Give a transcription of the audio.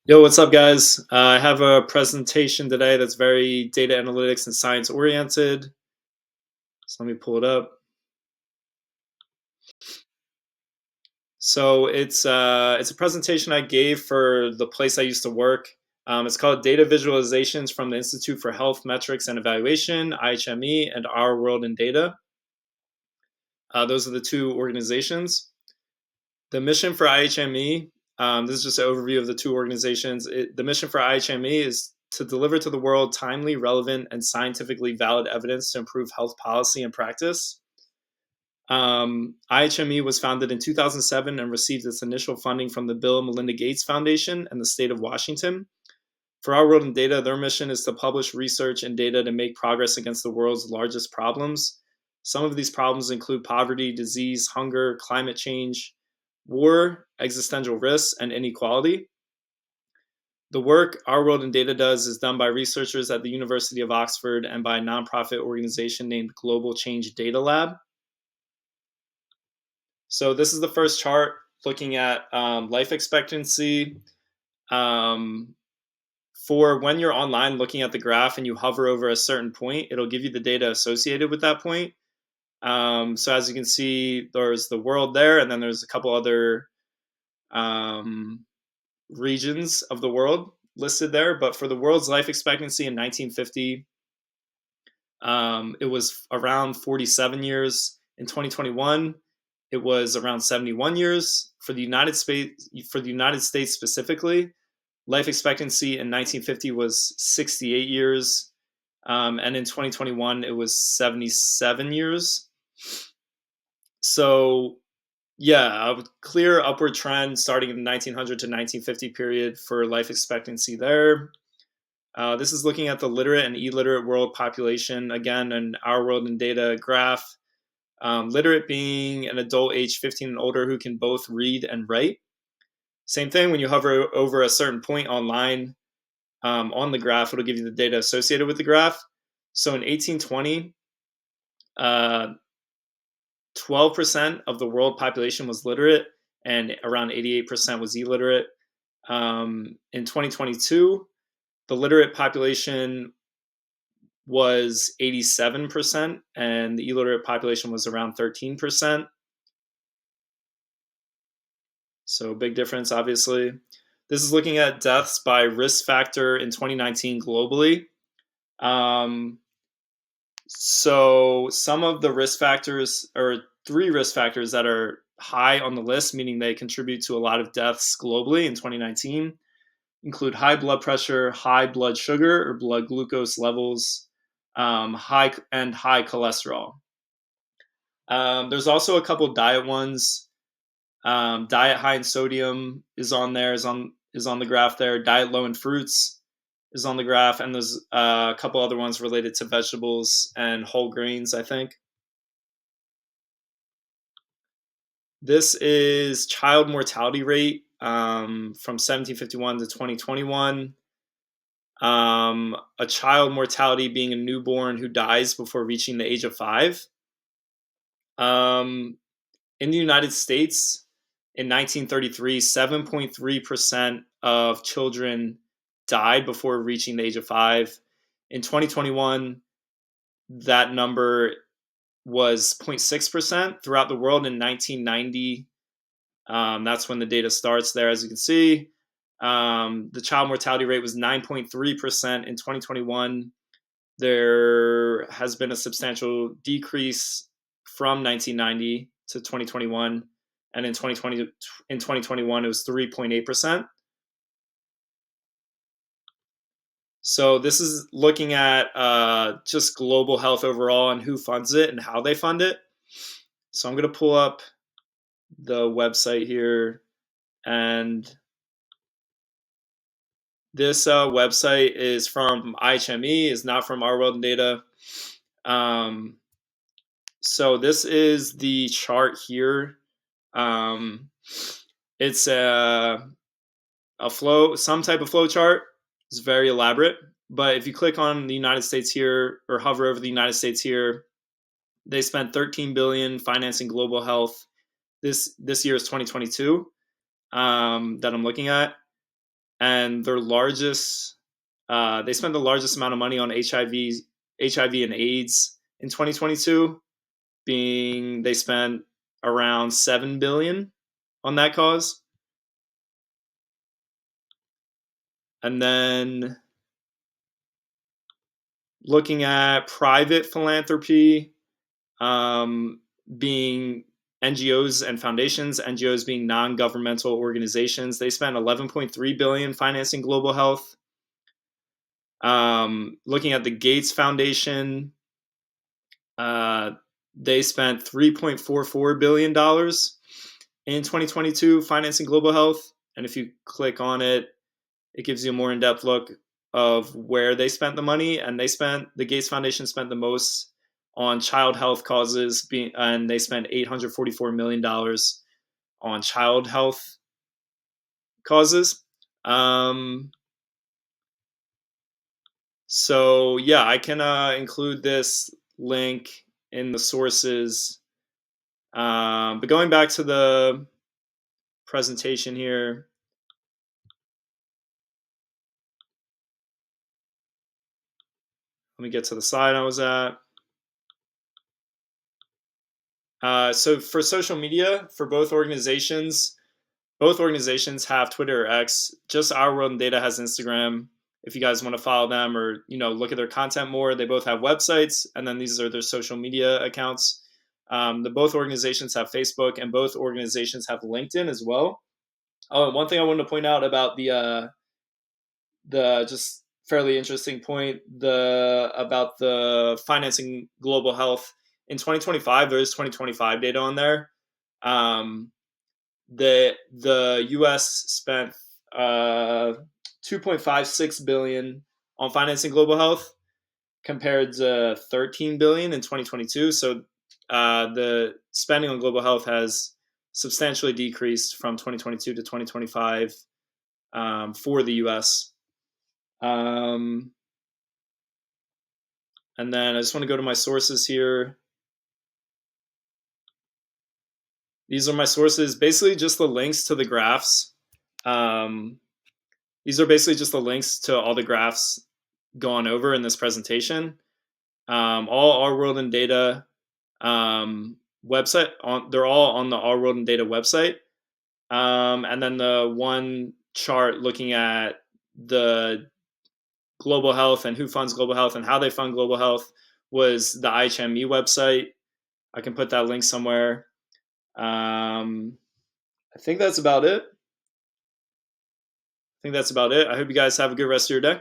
Yo, what's up, guys? I have a presentation today that's very data analytics and science oriented. So let me pull it up. So it's a presentation I gave for the place I used to work. It's called Data Visualizations from the Institute for Health Metrics and Evaluation, IHME, and Our World in Data. Those are the two organizations. The mission for IHME, this is just an overview of the two organizations. The mission for IHME is to deliver to the world timely, relevant, and scientifically valid evidence to improve health policy and practice. IHME was founded in 2007 and received its initial funding from the Bill and Melinda Gates Foundation and the state of Washington. For Our World in Data, their mission is to publish research and data to make progress against the world's largest problems. Some of these problems include poverty, disease, hunger, climate change, war, existential risks, and inequality. The work Our World in Data does is done by researchers at the University of Oxford and by a nonprofit organization named Global Change Data Lab. So this is the first chart looking at life expectancy. For when you're online looking at the graph and you hover over a certain point, it'll give you the data associated with that point. So as you can see, there's the world there, and then there's a couple other regions of the world listed there. But for the world's life expectancy in 1950, it was around 47 years. In 2021, it was around 71 years. For the United States specifically, life expectancy in 1950 was 68 years, and in 2021 it was 77 years. So yeah, a clear upward trend starting in the 1900 to 1950 period for life expectancy there. This is looking at the literate and illiterate world population, again, in Our World in Data graph. Literate being an adult age 15 and older who can both read and write. Same thing, when you hover over a certain point online on the graph, it'll give you the data associated with the graph. So in 1820, 12% of the world population was literate and around 88% was illiterate. In 2022, the literate population was 87% and the illiterate population was around 13%. So big difference, obviously. This is looking at deaths by risk factor in 2019 globally. So some of the risk factors, or three risk factors that are high on the list, meaning they contribute to a lot of deaths globally in 2019, include high blood pressure, high blood sugar or blood glucose levels, high cholesterol. There's also a couple diet ones. Diet high in sodium is on there, is on the graph there. Diet low in fruits is on the graph, and there's a couple other ones related to vegetables and whole grains, I think. This is child mortality rate from 1751 to 2021. A child mortality being a newborn who dies before reaching the age of 5. In the United States, in 1933, 7.3% of children died before reaching the age of 5. In 2021, that number was 0.6%. Throughout the world in 1990. That's when the data starts there, as you can see. The child mortality rate was 9.3% in 2021. There has been a substantial decrease from 1990 to 2021, and in 2021 it was 3.8%. So this is looking at just global health overall and who funds it and how they fund it. So I'm going to pull up the website here, and this website is from IHME, is not from Our World in Data. So this is the chart here. It's a flow, some type of flow chart. It's very elaborate. But if you click on the United States here, or hover over the United States here, they spent $13 billion financing global health. This year is 2022 that I'm looking at. and their largest they spent the largest amount of money on HIV and AIDS in 2022, being they spent around 7 billion on that cause. And then looking at private philanthropy, being NGOs and foundations, NGOs being non-governmental organizations, they spent 11.3 billion financing global health. Looking at the Gates Foundation, they spent $3.44 billion in 2022 financing global health. And if you click on it, it gives you a more in-depth look of where they spent the money. And the Gates Foundation spent the most on child health causes, and they spent $844 million on child health causes. So yeah, I can include this link in the sources. But going back to the presentation here, let me get to the slide I was at. So for social media, for both organizations have Twitter or X. Just Our World in Data has Instagram. If you guys want to follow them or look at their content more, they both have websites, and then these are their social media accounts. Both organizations have Facebook, and both organizations have LinkedIn as well. Oh, and one thing I wanted to point out about the just fairly interesting point about the financing global health in 2025. There is 2025 data on there. The U.S. spent 2.56 billion on financing global health compared to 13 billion in 2022. So the spending on global health has substantially decreased from 2022 to 2025 for the U.S. And then I just want to go to my sources here. These are my sources, basically just the links to the graphs. These are basically just the links to all the graphs gone over in this presentation. All Our World in Data website, they're all on the Our World in Data website. And then the one chart looking at the global health and who funds global health and how they fund global health was the IHME website. I can put that link somewhere. I think that's about it. I hope you guys have a good rest of your day.